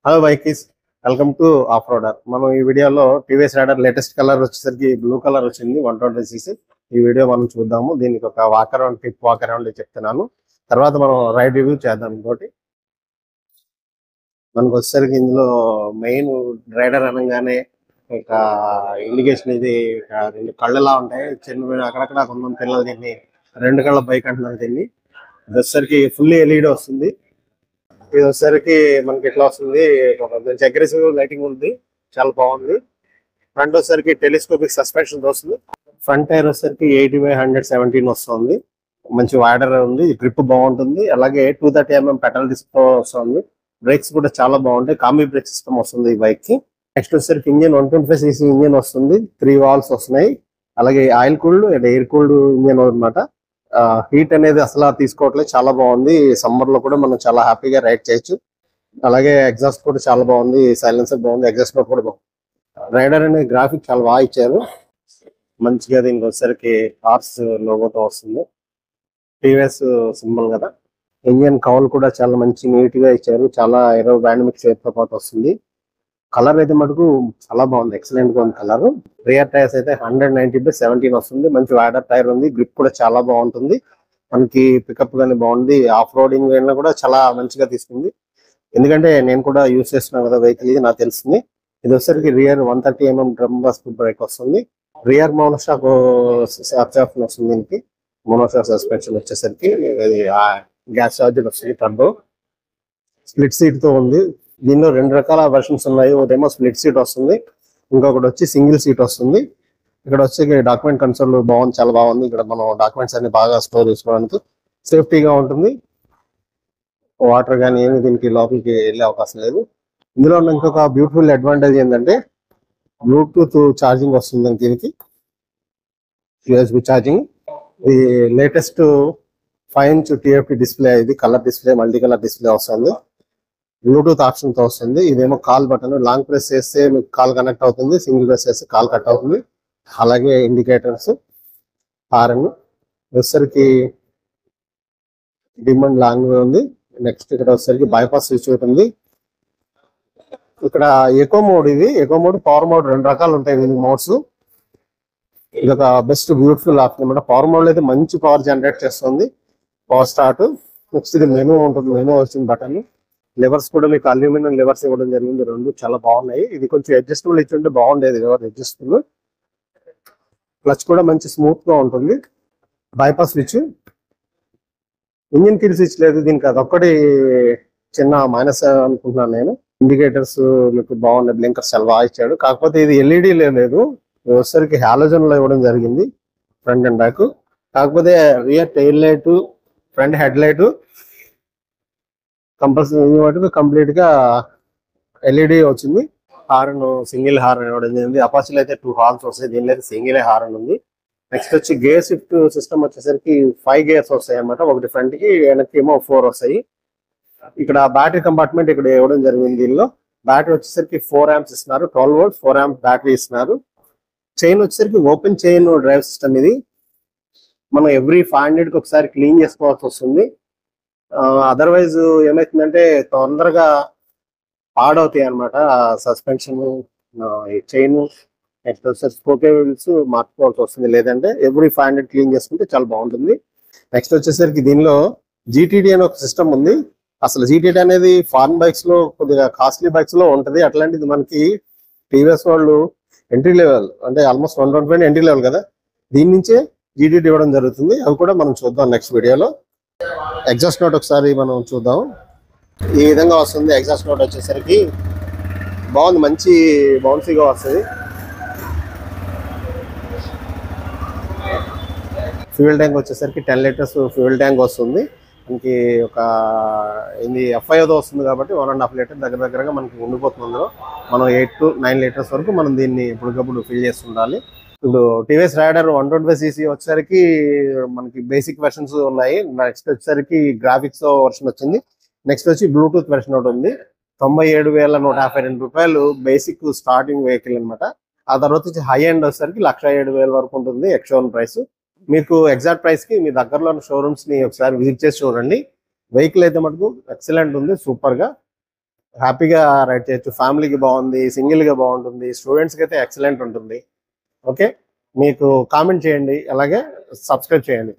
Hello bikies, welcome to off roader. మనం ఈ వీడియోలో టీవీఎస్ రైడర్ లేటెస్ట్ కలర్ వచ్చేసరికి బ్లూ కలర్ వచ్చింది 120cc. ఈ వీడియో మనం చూద్దాము. దీనికి ఒక walk around tip walk around చెప్తున్నాను. తర్వాత మనం రైడ్ రివ్యూ చేద్దాం. ఇంకోటి మనకు వచ్చేసరికి ఇందులో మెయిన్ రైడర్ అనగానే ఇక ఇండికేషన్ ఇది రెండు కళ్ళలా ఉంటాయి. చిన్న అక్కడక్కడ కొంతమంది పిల్లలు దీన్ని రెండు కళ్ళ బైక్ అంటున్నారు. దీన్ని ఇది వచ్చేసరికి ఫుల్లీ ఎల్ఈడి వస్తుంది. ఇది వచ్చేసరికి మనకి ఎట్లా వస్తుంది, కొంచెం అగ్రెసివ్ లైటింగ్ ఉంది, చాలా బాగుంది. ఫ్రంట్ వచ్చేసరికి టెలిస్కోపిక్ సస్పెన్షన్ వస్తుంది. ఫ్రంట్ టైర్ వచ్చేసరికి 80/117 వస్తుంది. మంచి వైడర్ ఉంది, గ్రిప్ బాగుంటుంది. అలాగే 230mm పెట్రోల్ డిస్క్ తో వస్తుంది. బ్రేక్స్ కూడా చాలా బాగుంటాయి. కాంబీ బ్రేక్ సిస్టమ్ వస్తుంది ఈ బైక్ కి. నెక్స్ట్ వచ్చేసరికి ఇంజిన్ 125cc ఇంజిన్ వస్తుంది. 3 వాల్స్ వస్తున్నాయి. అలాగే oil cooled and air cooled engine అనమాట. హీట్ అనేది అసలు తీసుకోవట్లేదు, చాలా బాగుంది. సమ్మర్ లో కూడా మనం చాలా హ్యాపీగా రైడ్ చేయొచ్చు. అలాగే ఎగ్జాస్ట్ కూడా చాలా బాగుంది, సైలెన్సర్ బాగుంది, ఎగ్జాస్ట్ కూడా బాగుంది. రైడర్ అనే గ్రాఫిక్ చాలా బాగా ఇచ్చారు. మంచిగా దీనికి వచ్చేసరికి హార్స్ లోగోతో వస్తుంది. టీవీఎస్ సింబల్ కదా. ఇంజిన్ కౌల్ కూడా చాలా మంచి నీట్ గా ఇచ్చారు. చాలా ఏరోడైనమిక్ షేప్ తో పాటు వస్తుంది. కలర్ అయితే మటుకు చాలా బాగుంది, ఎక్సలెంట్ గా ఉంది కలర్. రియర్ టైర్స్ అయితే 190/17 వస్తుంది. మంచి వైడర్ టైర్ ఉంది. గ్రిప్ కూడా చాలా బాగుంటుంది. మనకి పికప్ గానీ బాగుంది. ఆఫ్ రోడింగ్ కూడా చాలా మంచిగా తీసుకుంది. ఎందుకంటే నేను కూడా యూజ్ చేస్తున్నాను కదా వెహికల్, ఇది నాకు తెలిసింది. ఇది వచ్చేసరికి రియర్ 130mm డ్రమ్ బ్రేక్ వస్తుంది. రియర్ మోనోషాక్ వస్తుంది. దీనికి మోనోషాక్ సస్పెన్షన్ వచ్చేసరికి గ్యాస్ చార్జర్ వస్తుంది. టర్బో స్ప్లిట్ సీట్ తో ఉంది. దీనిలో రెండు రకాల వెర్షన్స్ ఉన్నాయి. ఒకటేమో స్ప్లిట్ సీట్ వస్తుంది, ఇంకొకటి వచ్చి సింగిల్ సీట్ వస్తుంది. ఇక్కడ వచ్చి డాక్యుమెంట్ కన్సోల్ బాగుంది, చాలా బాగుంది. ఇక్కడ మనం డాక్యుమెంట్స్ అన్ని బాగా స్టోర్ చేసుకోవడానికి సేఫ్టీగా ఉంటుంది. వాటర్ కానీ ఏమి దీనికి లోపలికి వెళ్ళే అవకాశం లేదు. ఇందులో ఉన్న ఇంకొక బ్యూటిఫుల్ అడ్వాంటేజ్ ఏంటంటే బ్లూటూత్ ఛార్జింగ్ వస్తుంది దీనికి. USB charging. ఇది లేటెస్ట్ 5" TFT డిస్ప్లే. ఇది colour display, multi colour display వస్తుంది. బ్లూటూత్ ఆప్షన్ తో వస్తుంది. ఇదేమో కాల్ బటన్. లాంగ్ ప్రెస్ చేస్తే మీకు కాల్ కనెక్ట్ అవుతుంది, సింగిల్ ప్రెస్ చేస్తే కాల్ కట్ అవుతుంది. అలాగే ఇండికేటర్స్, హారన్ వచ్చేసరికి డిమ్ అండ్ లాంగ్ ఉంది. నెక్స్ట్ ఇక్కడ వచ్చేసరికి బైపాస్ స్విచ్ ఉంటుంది. ఇక్కడ ఎకో మోడ్. ఇది ఎకో మోడ్, పవర్ మోడ్ రెండు రకాలు ఉంటాయి దీనికి మోడ్స్. ఇది ఒక బెస్ట్ బ్యూటిఫుల్ ఆప్షన్ అనమాట. పవర్ మోడ్ అయితే మంచి పవర్ జనరేట్ చేస్తుంది. Power start. నెక్స్ట్ ఇది మెనూ ఉంటుంది. మెనూ వచ్చింది బటన్. లెవర్స్ కూడా మీకు అల్యూమినియం లెవర్స్ ఇవ్వడం జరిగింది. రెండు చాలా బాగున్నాయి. ఇది కొంచెం అడ్జస్టబుల్ ఇచ్చుంటే బాగుండేది. Lever adjustable. క్లచ్ కూడా మంచి స్మూత్ గా ఉంటుంది. Bypass switch. Engine kill switch లేదు దీనికి, అదొక్కటి చిన్న మైనస్ అనుకుంటున్నాను నేను. ఇండికేటర్స్ మీకు బాగున్నాయి, బ్లింకర్స్ చాలా బాగా ఇచ్చాడు. కాకపోతే ఇది ఎల్ఈడి లేదు, వచ్చేసరికి హాలోజన్ లో ఇవ్వడం జరిగింది ఫ్రంట్ అండ్ బ్యాక్. కాకపోతే rear tail light, front head light compulsory complete గా ఎల్ఈడి వచ్చింది. హార్న్ సింగిల్ హార్న్ ఇవ్వడం జరిగింది. అపాచీలో అయితే 2 హార్న్స్ వస్తాయి, దీనిలో అయితే సింగిల్ హార్న్ ఉంది. నెక్స్ట్ వచ్చి గేర్ షిఫ్ట్ సిస్టమ్ వచ్చేసరికి 5 గేర్స్ వస్తాయి అన్నమాట. ఒకటి ఫ్రంట్ కి, వెనక్కి ఏమో 4 వస్తాయి. ఇక్కడ బ్యాటరీ కంపార్ట్మెంట్ ఇక్కడ ఇవ్వడం జరిగింది. దీనిలో బ్యాటరీ వచ్చేసరికి 4 amps ఇస్తున్నారు. 12 volts 4 amp బ్యాటరీ ఇస్తున్నారు. చైన్ వచ్చేసరికి ఓపెన్ చైన్ డ్రైవ్ సిస్టమ్. ఇది మనం ఎవ్రీ 500కి ఒకసారి క్లీన్ చేసుకోవాల్సి వస్తుంది. అదర్వైజ్ ఏమైతుందంటే తొందరగా పాడవుతాయి అనమాట సస్పెన్షన్, చైన్. నెక్స్ట్ వచ్చేసి స్పోకే వీల్స్ మార్చుకోవాల్సి వస్తుంది. లేదంటే ఎవ్రీ 500 క్లీన్ చేసుకుంటే చాలా బాగుంటుంది. నెక్స్ట్ వచ్చేసరికి దీనిలో జీటీడీ అనే ఒక సిస్టమ్ ఉంది. అసలు జీటీడీ అనేది ఫారెన్ బైక్స్ లో కొద్దిగా కాస్ట్లీ బైక్స్ లో ఉంటది. అట్లాంటిది మనకి టీవీఎస్ వాళ్ళు ఎంట్రీ లెవెల్, అంటే ఆల్మోస్ట్ 120 ఎంట్రీ లెవెల్ కదా, దీని నుంచే జీటీడీ ఇవ్వడం జరుగుతుంది. అవి కూడా మనం చూద్దాం నెక్స్ట్ వీడియోలో. ఎగ్జాస్ట్ నోట్ ఒకసారి మనం చూద్దాం. ఈ విధంగా వస్తుంది. ఎగ్జాస్ట్ నోట్ వచ్చేసరికి బాగుంది, మంచి బౌన్సీగా వస్తుంది. ఫ్యూయల్ ట్యాంక్ వచ్చేసరికి 10 liters ఫ్యూయల్ ట్యాంక్ వస్తుంది. మనకి ఒక ఇది F5 వస్తుంది కాబట్టి 1.5 లీటర్ దగ్గరగా మనకి ఉండిపోతుంది. అందులో మనం 8 to 9 liters వరకు మనం దీన్ని ఎప్పటికప్పుడు ఫిల్ చేస్తుండాలి. ఇప్పుడు టీవీఎస్ రైడర్ 125cc వచ్చేసరికి మనకి బేసిక్ వెర్షన్స్ ఉన్నాయి. నెక్స్ట్ వచ్చేసరికి గ్రాఫిక్స్ వర్షన్ వచ్చింది. నెక్స్ట్ వచ్చి బ్లూటూత్ వెర్షన్ ఒకటి ఉంది. 97,152 రూపాయలు బేసిక్ స్టార్టింగ్ వెహికల్ అనమాట. ఆ తర్వాత వచ్చి హై ఎండ్ వచ్చేసరికి 107,000 వరకు ఉంటుంది ఎక్స్-షోరూమ్ ప్రైస్. మీకు ఎగ్జాక్ట్ ప్రైస్ కి మీ దగ్గరలో ఉన్న షోరూమ్స్ ని ఒకసారి విజిట్ చేసి చూడండి. వెహికల్ అయితే మటుకు ఎక్సలెంట్ ఉంది, సూపర్ గా. హ్యాపీగా రైడ్ చేయొచ్చు. ఫ్యామిలీకి బాగుంది, సింగిల్గా బాగుంటుంది, స్టూడెంట్స్కి అయితే ఎక్సలెంట్ ఉంటుంది. ఓకే, మీకు కామెంట్ చేయండి, అలాగే సబ్స్క్రైబ్ చేయండి.